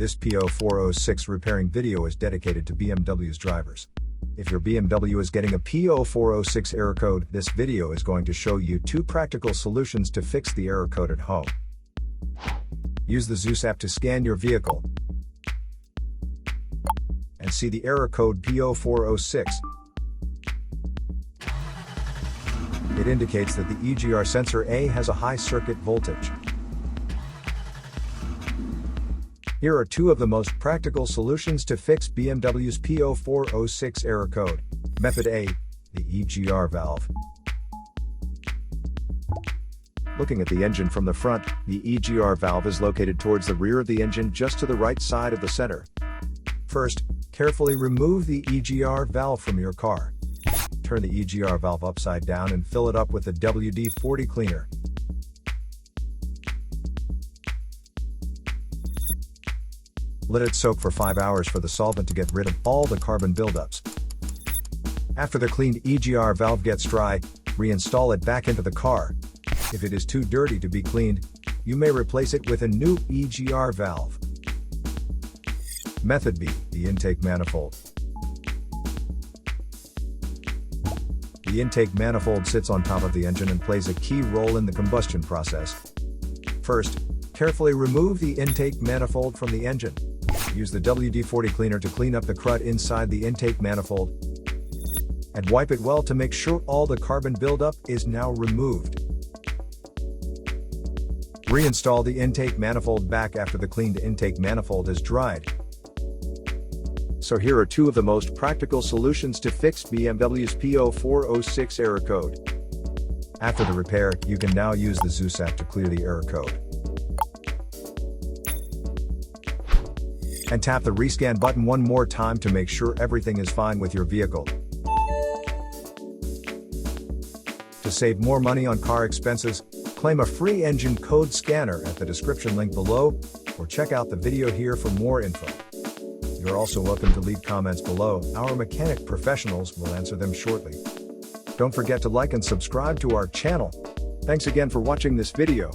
This P0406 repairing video is dedicated to BMW's drivers. If your BMW is getting a P0406 error code, this video is going to show you 2 practical solutions to fix the error code at home. Use the Zeus app to scan your vehicle and see the error code P0406. It indicates that the EGR sensor A has a high circuit voltage. Here are 2 of the most practical solutions to fix BMW's P0406 error code. Method A, the EGR valve. Looking at the engine from the front, the EGR valve is located towards the rear of the engine just to the right side of the center. First, carefully remove the EGR valve from your car. Turn the EGR valve upside down and fill it up with the WD-40 cleaner. Let it soak for 5 hours for the solvent to get rid of all the carbon buildups. After the cleaned EGR valve gets dry, reinstall it back into the car. If it is too dirty to be cleaned, you may replace it with a new EGR valve. Method B, the intake manifold. The intake manifold sits on top of the engine and plays a key role in the combustion process. First, carefully remove the intake manifold from the engine. Use the WD-40 cleaner to clean up the crud inside the intake manifold, and wipe it well to make sure all the carbon buildup is now removed. Reinstall the intake manifold back after the cleaned intake manifold is dried. So here are 2 of the most practical solutions to fix BMW's P0406 error code. After the repair, you can now use the Zeus app to clear the error code. And tap the rescan button one more time to make sure everything is fine with your vehicle. To save more money on car expenses, claim a free engine code scanner at the description link below, or check out the video here for more info. You're also welcome to leave comments below. Our mechanic professionals will answer them shortly. Don't forget to like and subscribe to our channel. Thanks again for watching this video.